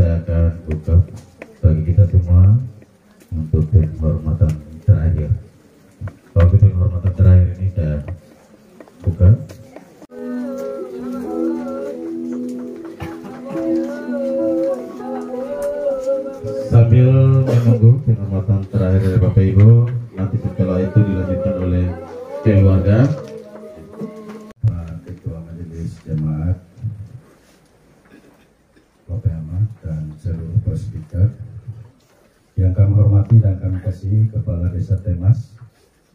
kita akan buka bagi kita semua untuk penghormatan terakhir. Bagi penghormatan terakhir ini kita buka. Sambil menunggu penghormatan terakhir dari Bapak Ibu, nanti setelah itu dilanjutkan oleh keluarga. Pak Ketua Majelis Jemaat, Bapak Ahmad dan seluruh presbiter yang kami hormati dan kami kasih, Kepala Desa Temas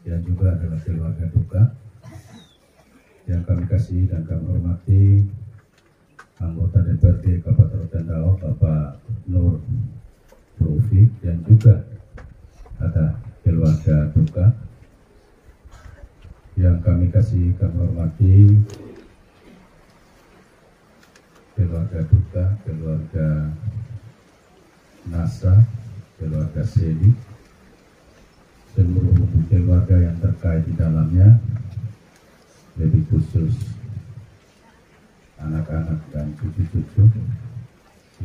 yang juga adalah keluarga duka yang kami kasih dan kami hormati, anggota DPRD Kabupaten Rotendao Bapak Nur Taufik, dan juga ada keluarga duka yang kami kasih, kami hormati, keluarga duka, keluarga Nasa, keluarga Seli, seluruh keluarga yang terkait di dalamnya, lebih khusus anak-anak dan cucu-cucu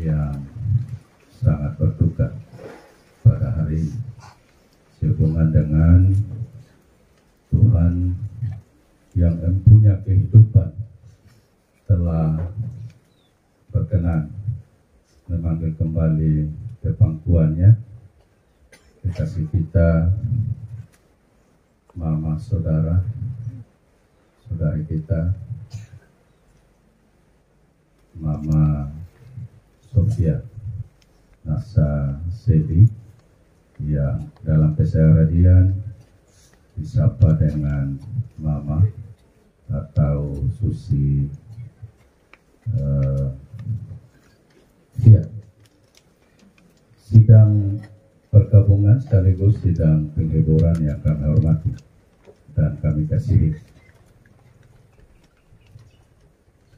yang sangat berduka pada hari ini. Sehubungan dengan Tuhan yang mempunyai kehidupan telah berkenan memanggil kembali ke pangkuannya kekasih kita, mama saudari kita, Mama Sofia Nasa Sedi, yang dalam keseharian disapa dengan Mama atau Susi sidang pergabungan sekaligus sidang penghiburan yang kami hormati dan kami kasihi.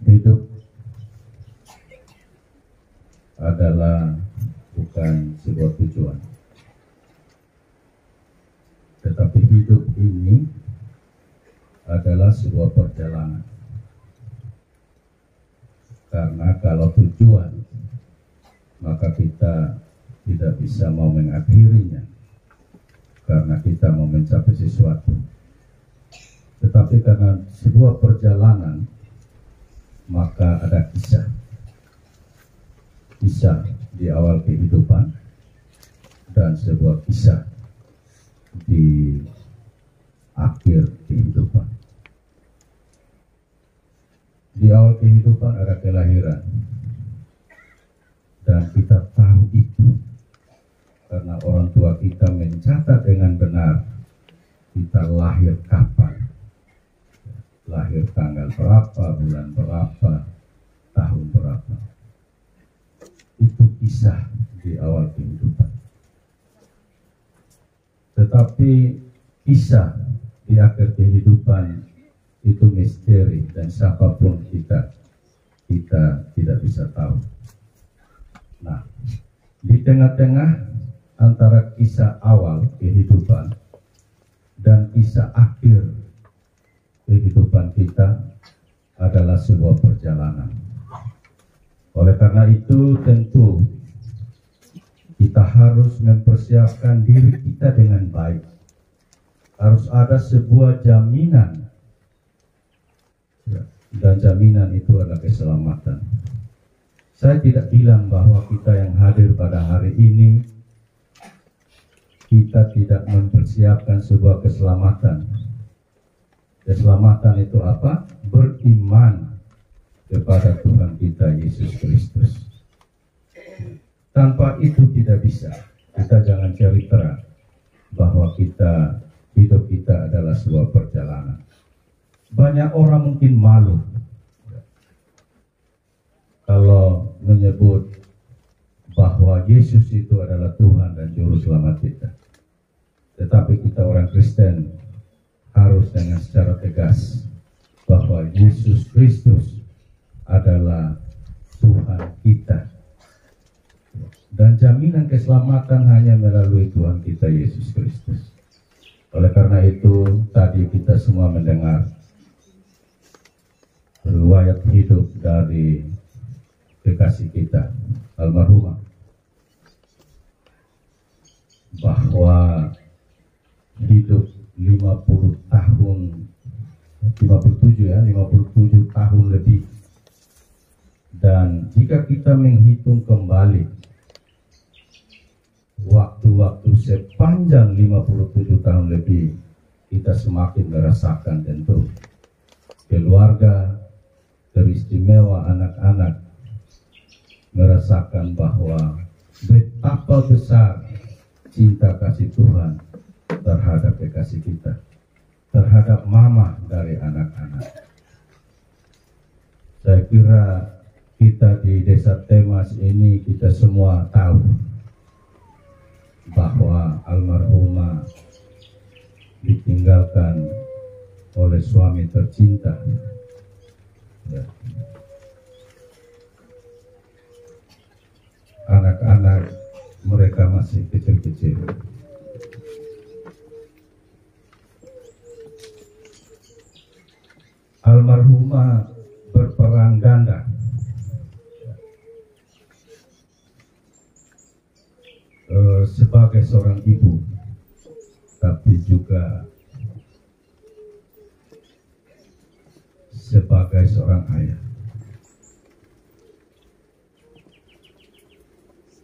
Hidup adalah bukan sebuah tujuan, tetapi hidup ini adalah sebuah perjalanan. Karena kalau tujuan, maka kita tidak bisa mau mengakhirinya karena kita mau mencapai sesuatu. Tetapi karena sebuah perjalanan, maka ada kisah di awal kehidupan dan sebuah kisah di akhir kehidupan. Di awal kehidupan ada kelahiran, dan kita tahu itu karena orang tua kita mencatat dengan benar kita lahir kapan, lahir tanggal berapa, bulan berapa, tahun berapa. Itu kisah di awal kehidupan. Tetapi kisah di akhir kehidupan itu misteri, dan siapapun kita tidak bisa tahu. Nah, di tengah-tengah antara kisah awal kehidupan dan kisah akhir kehidupan kita adalah sebuah perjalanan. Oleh karena itu tentu kita harus mempersiapkan diri kita dengan baik. Harus ada sebuah jaminan, dan jaminan itu adalah keselamatan. Saya tidak bilang bahwa kita yang hadir pada hari ini kita tidak mempersiapkan sebuah keselamatan. Keselamatan itu apa? Beriman kepada Tuhan kita Yesus Kristus. Tanpa itu tidak bisa. Kita jangan cerita bahwa hidup kita adalah sebuah perjalanan. Banyak orang mungkin malu kalau menyebut bahwa Yesus itu adalah Tuhan dan Juru Selamat kita. Tetapi kita orang Kristen harus dengan secara tegas bahwa Yesus Kristus adalah Tuhan kita. Dan jaminan keselamatan hanya melalui Tuhan kita Yesus Kristus. Oleh karena itu, tadi kita semua mendengar riwayat hidup dari kekasih kita, almarhumah bahwa hidup 50 tahun, 57 tahun lebih. Dan jika kita menghitung kembali waktu-waktu sepanjang 57 tahun lebih, kita semakin merasakan tentu keluarga, teristimewa anak-anak, merasakan bahwa betapa besar cinta kasih Tuhan terhadap kekasih kita, terhadap mama dari anak-anak. Saya kira kita di Desa Temas ini, kita semua tahu bahwa almarhumah ditinggalkan oleh suami tercinta. Ya. Anak-anak mereka masih kecil-kecil. Almarhumah berperan ganda. Sebagai seorang ibu, tapi juga sebagai seorang ayah.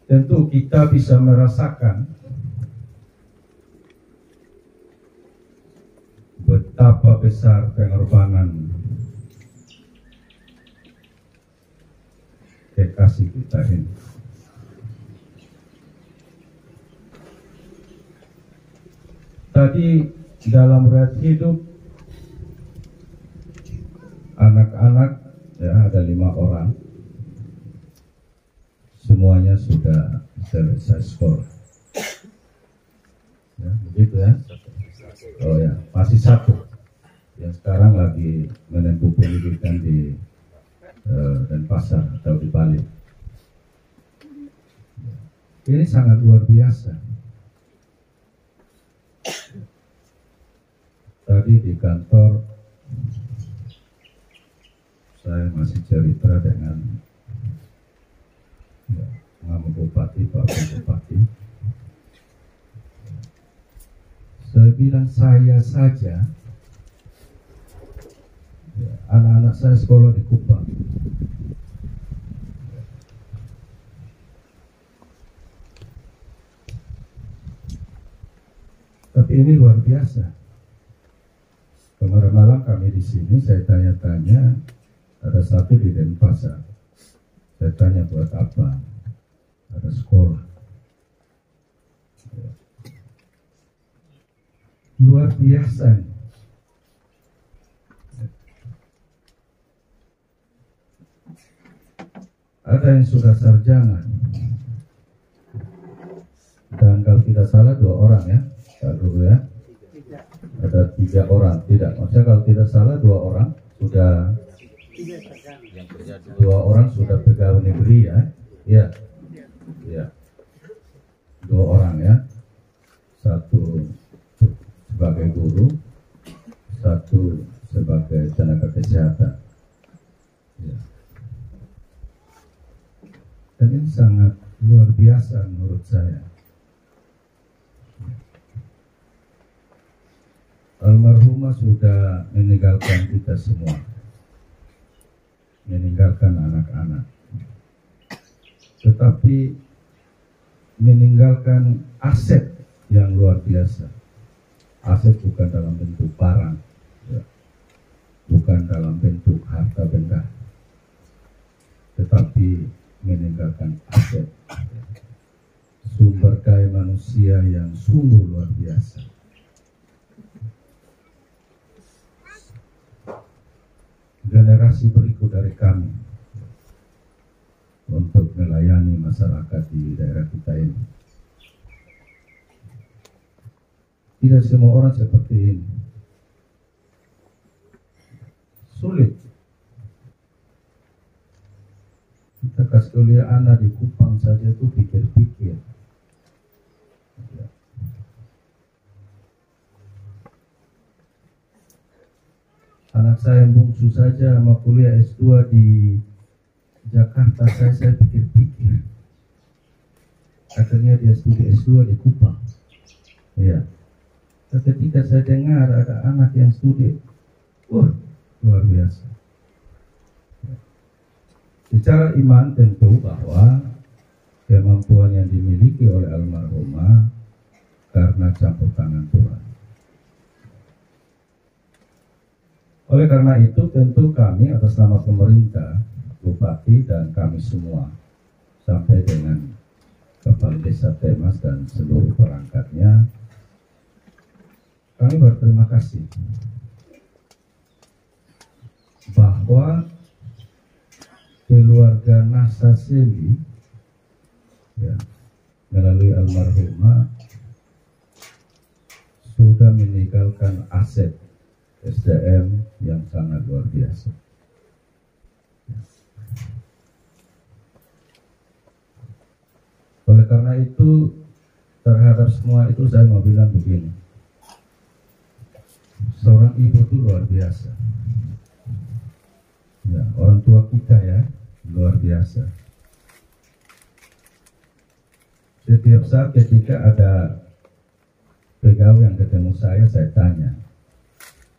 Tentu kita bisa merasakan betapa besar pengorbanan kekasih kita ini. Tadi dalam riwayat hidup anak-anak, ya, ada 5 orang, semuanya sudah selesai sekolah. Ya, begitu ya. Oh ya, masih 1 yang sekarang lagi menempuh pendidikan di Denpasar atau di Bali. Ini sangat luar biasa. Tadi di kantor saya masih cerita dengan Mama Bupati, Pak Bupati. Saya bilang saya saja, anak-anak saya sekolah di Kupang. Tapi ini luar biasa. Kemarin malam kami di sini, saya tanya-tanya, ada satu di Denpasar. Saya tanya buat apa? Ada sekolah. Luar biasa. Ada yang sudah sarjana. Dan kalau tidak salah 2 orang ya, Pak Guru ya. Ada 3 orang, tidak. Maksudnya kalau tidak salah 2 orang sudah, 2 orang sudah pegawai negeri ya. Iya. Ya. 2 orang ya. 1 sebagai guru, 1 sebagai tenaga kesehatan. Ya. Dan ini sangat luar biasa menurut saya. Almarhumah sudah meninggalkan kita semua, meninggalkan anak-anak, tetapi meninggalkan aset yang luar biasa. Aset bukan dalam bentuk barang, ya, bukan dalam bentuk harta benda, tetapi meninggalkan aset, sumber daya manusia yang sungguh luar biasa. Generasi berikut dari kami untuk melayani masyarakat di daerah kita ini. Tidak semua orang seperti ini. Sulit. Kita kasih kuliah anak di Kupang saja itu pikir-pikir. Anak saya yang bungsu saja mau kuliah S2 di Jakarta, saya pikir-pikir. akhirnya dia studi S2 di Kupang. Ya. Ketika saya dengar ada anak yang studi, wah, luar biasa. Secara iman tentu bahwa kemampuan yang dimiliki oleh almarhumah karena campur tangan Tuhan. Oleh karena itu tentu kami atas nama pemerintah, Bupati dan kami semua sampai dengan Kepala Desa Temas dan seluruh perangkatnya, kami berterima kasih bahwa keluarga Nasaseli ya, melalui almarhumah sudah meninggalkan aset SDM yang sangat luar biasa. Oleh karena itu, terhadap semua itu saya mau bilang begini, seorang ibu itu luar biasa. Ya, orang tua kita ya, luar biasa. Setiap saat ketika ada pegawai yang ketemu saya tanya,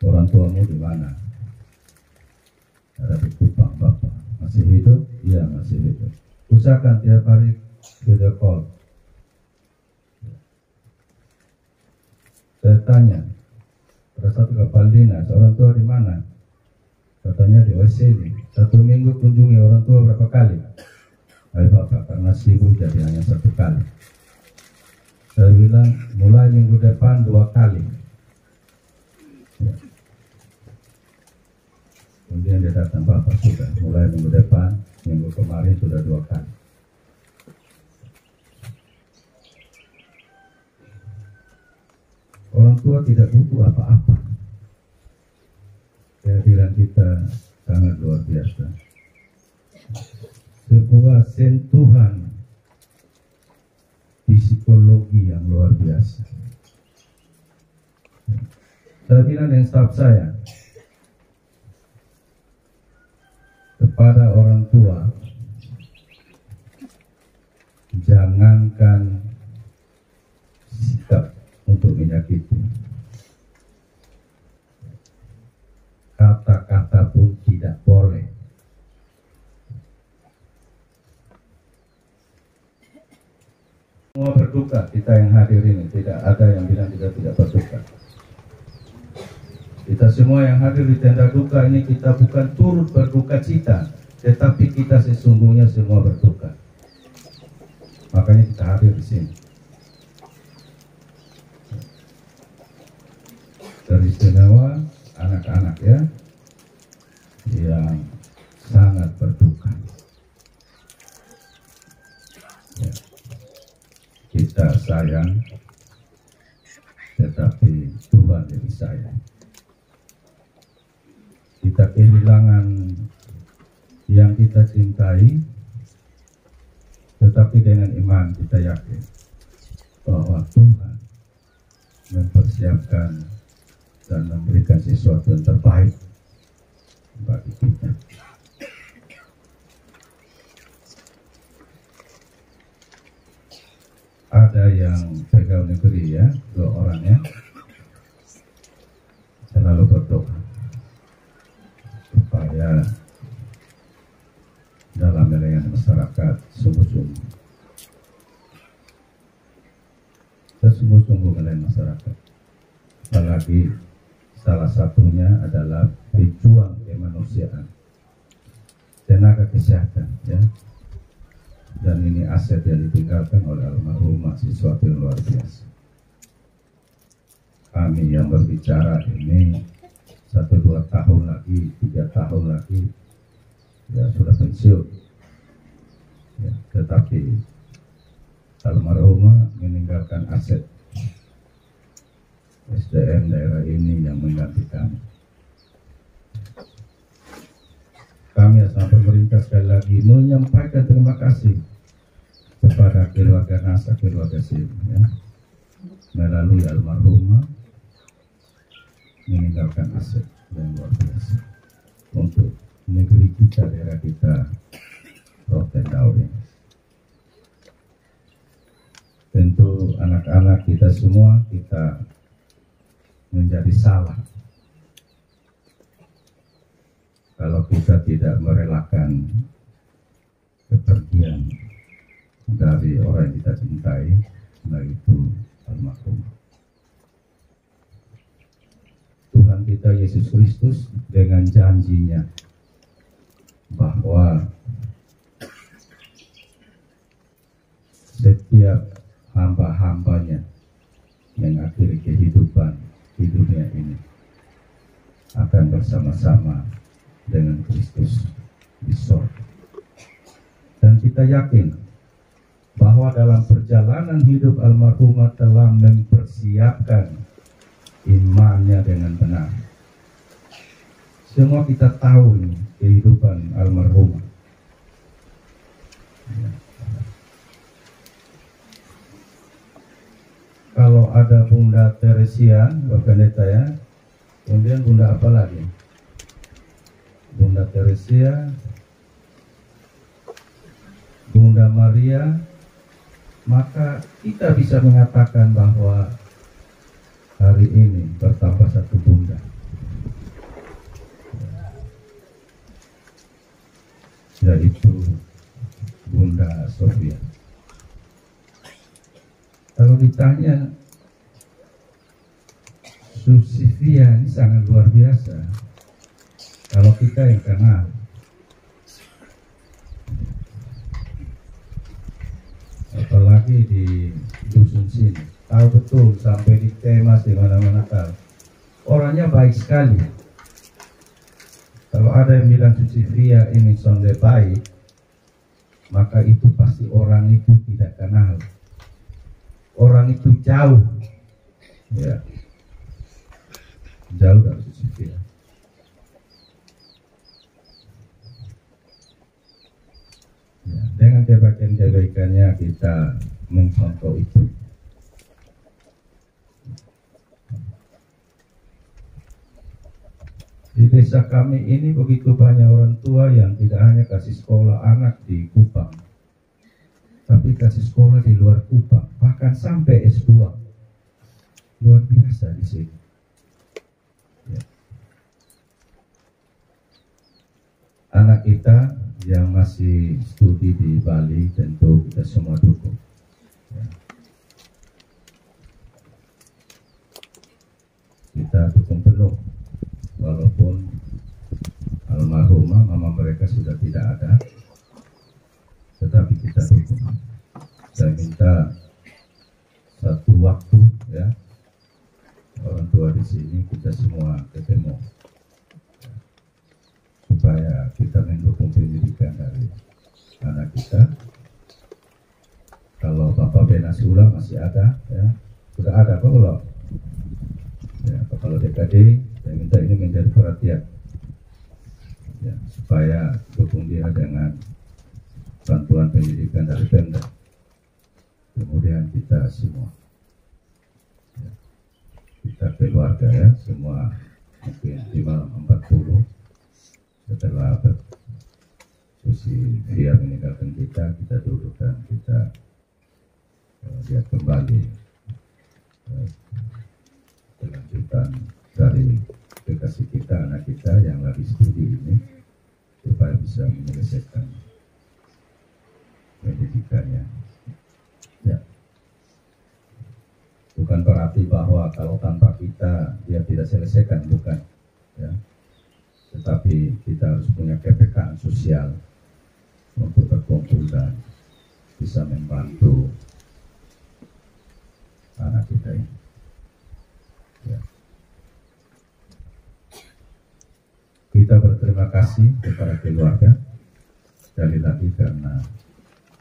orang tuamu di mana? Ada di Kupang, Bapak. Masih hidup? Iya, masih hidup. Usahakan tiap hari video call. Saya tanya, pada satu kepala dinas, orang tua di mana? Katanya di WC ini. 1 minggu kunjungi orang tua berapa kali? Ayo Bapak, karena sibuk jadi hanya 1 kali. Saya bilang, mulai minggu depan 2 kali. Ya. Kemudian dia datang, Bapak sudah mulai minggu depan, minggu kemarin sudah 2 kali. Orang tua tidak butuh apa-apa. Kehadiran kita sangat luar biasa. Sebuah sentuhan psikologi yang luar biasa. Saya bilang dengan staf saya, kepada orang tua, jangankan sikap untuk menyakiti, kata-kata pun tidak boleh. Semua berduka, kita yang hadir ini, tidak ada yang bilang kita tidak berduka. Kita semua yang hadir di tenda duka ini, kita bukan turut berduka cita, tetapi kita sesungguhnya semua berduka. Makanya kita hadir di sini. Teristimewa anak-anak ya, yang sangat berduka. Ya. Kita sayang, tetapi Tuhan lebih sayang. Kita kehilangan yang kita cintai, tetapi dengan iman kita yakin bahwa Tuhan mempersiapkan dan memberikan sesuatu yang terbaik bagi kita. Ada yang pegawai negeri ya, 2 orang ya, selalu berdoa supaya dalam melayani masyarakat sungguh-sungguh, sesungguh-sungguh melayani masyarakat. Apalagi salah satunya adalah pejuang kemanusiaan, tenaga kesehatan ya. Dan ini aset yang ditinggalkan oleh almarhumah, sesuatu yang luar biasa. Kami yang berbicara ini 1-2 tahun lagi, 3 tahun lagi ya sudah pensiun ya, tetapi almarhumah meninggalkan aset SDM daerah ini yang mengganti kami. Kami atas pemerintah sekali lagi menyampaikan terima kasih kepada keluarga Nasa, keluarga Sim ya, melalui almarhumah meninggalkan aset yang luar biasa untuk negeri kita, daerah kita, Rotendau ini. anak-anak kita semua, kita menjadi salah kalau kita tidak merelakan kepergian dari orang yang kita cintai, yaitu almarhum Tuhan kita Yesus Kristus dengan janjinya bahwa setiap hamba-hambanya yang akhiri kehidupan di dunia ini akan bersama-sama dengan Kristus di surga. Dan kita yakin bahwa dalam perjalanan hidup almarhumah telah mempersiapkan imannya dengan benar. Semua kita tahu ini kehidupan almarhumah. Kalau ada Bunda Teresia, Bapak Pendeta ya, kemudian Bunda apa lagi? Bunda Teresia, Bunda Maria, maka kita bisa mengatakan bahwa hari ini bertambah satu bunda, yaitu Bunda Sofia. Kalau ditanya, Susifia ini sangat luar biasa. Kalau kita yang kenal, apalagi di dusun sini, tahu betul sampai di tema di mana-mana tahu. Orangnya baik sekali. Kalau ada yang bilang Susifia ini sonde baik, maka itu pasti orang itu tidak kenal. Orang itu jauh, ya, jauh dari Susifia. Ya, dengan kebaikan-kebaikannya kita mencontoh itu. Di desa kami ini begitu banyak orang tua yang tidak hanya kasih sekolah anak di Kupang, tapi kasih sekolah di luar Kupang, bahkan sampai S2. Luar biasa di sini. Ya. Anak kita yang masih studi di Bali tentu kita semua dukung. Ya. Kita dukung penuh, walaupun almarhumah mama mereka sudah tidak ada, tetapi kita dukung. Saya minta satu waktu ya, orang tua di sini kita semua ketemu, supaya kita mendukung pendidikan dari anak kita. Kalau Bapak Benasula masih ada, ya sudah ada apa belum? Ya, kalau DKD, saya minta ini menjadi perhatian, ya, supaya dukung dia dengan bantuan pendidikan dari Pemda. Kemudian kita semua, ya, kita keluarga ya, semua mungkin di malam 40 setelah Susi Fia meninggalkan kita duduk dan kita lihat kembali kelanjutan dari kekasih kita, anak kita yang lagi studi ini, supaya bisa menyelesaikan pendidikannya. Ya. Bukan berarti bahwa kalau tanpa kita dia tidak selesaikan, bukan. Ya. Tetapi kita harus punya kepekaan sosial untuk berkumpul dan bisa membantu anak kita ini. Ya. Kita berterima kasih kepada keluarga sekali lagi karena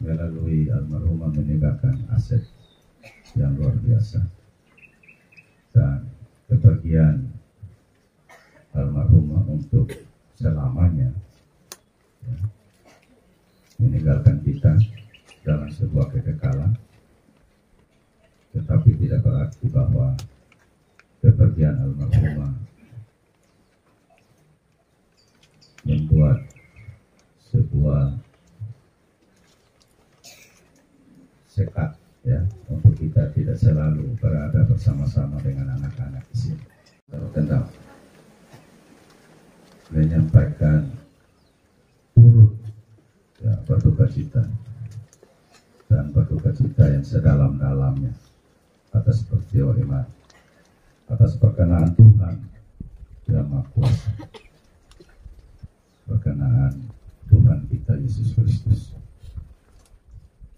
melalui almarhumah meninggalkan aset yang luar biasa, dan kepergian almarhumah untuk selamanya ya, meninggalkan kita dalam sebuah kekekalan, tetapi tidak berarti bahwa kepergian almarhumah membuat sebuah sekat ya, untuk kita tidak selalu berada bersama-sama dengan anak-anak di sini. Tentang menyampaikan turut ya, berduka cita dan berduka cita yang sedalam-dalamnya atas peristiwa ini, atas perkenaan Tuhan yang Maha Kuasa, perkenaan Tuhan kita Yesus Kristus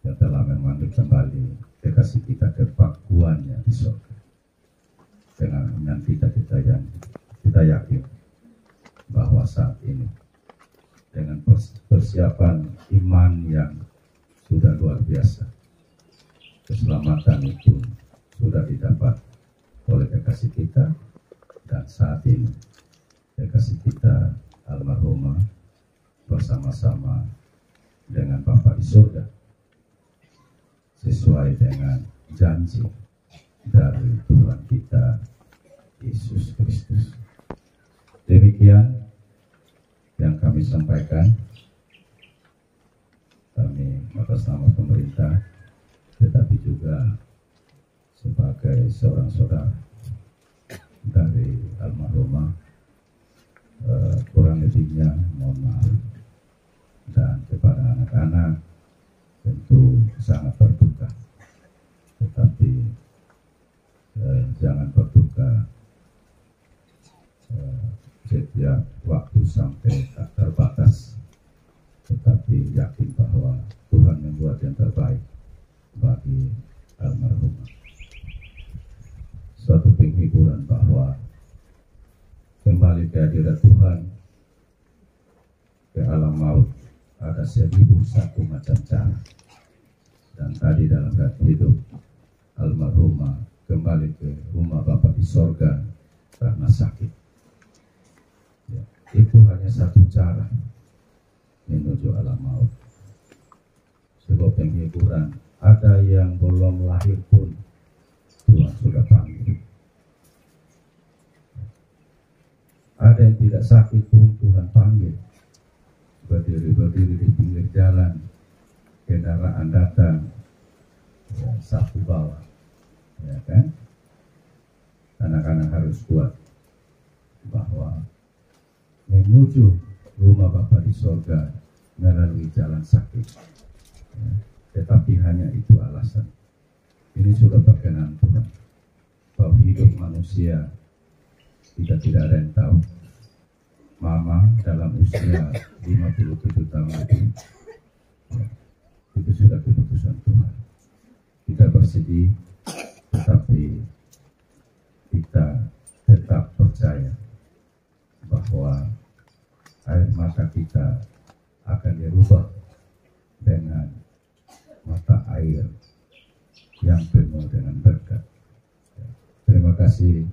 yang telah memanggil kembali kekasih kita ke pangkuannya di surga. Dengan kita yakin bahwa saat ini dengan persiapan iman yang sudah luar biasa, keselamatan itu sudah didapat oleh kekasih kita, dan saat ini kekasih kita almarhumah bersama-sama dengan Bapa di surga sesuai dengan janji dari Tuhan kita Yesus Kristus. Demikian yang kami sampaikan, kami atas nama pemerintah, tetapi juga sebagai seorang saudara dari almarhumah, kurang lebihnya mohon maaf. Dan kepada anak-anak tentu sangat berduka, tetapi jangan berduka setiap waktu sampai tak terbatas, tetapi yakin bahwa Tuhan membuat yang terbaik bagi almarhumah. Suatu penghiburan bahwa kembali ke hadirat Tuhan, ke alam maut, ada 1001 macam cara. Dan tadi dalam hidup almarhumah kembali ke rumah Bapa di sorga karena sakit. Ya, itu hanya satu cara menuju alam maut. Sebuah penghiburan, ada yang belum lahir pun Tuhan sudah panggil. Ada yang tidak sakit pun Tuhan panggil. Berdiri di pinggir jalan, kendaraan datang, ya, sapu bawa, ya kan? Anak-anak harus kuat bahwa menuju rumah Bapa di sorga melalui jalan sakit, ya. Tetapi hanya itu alasan. Ini sudah berkenan Tuhan. Bahwa hidup manusia kita tidak ada yang tahu. Mama dalam usia 57 tahun itu, ya, itu sudah keputusan Tuhan. Kita bersedih, tetapi kita tetap percaya bahwa air mata kita akan dirubah dengan mata air yang penuh dengan berkat. Terima kasih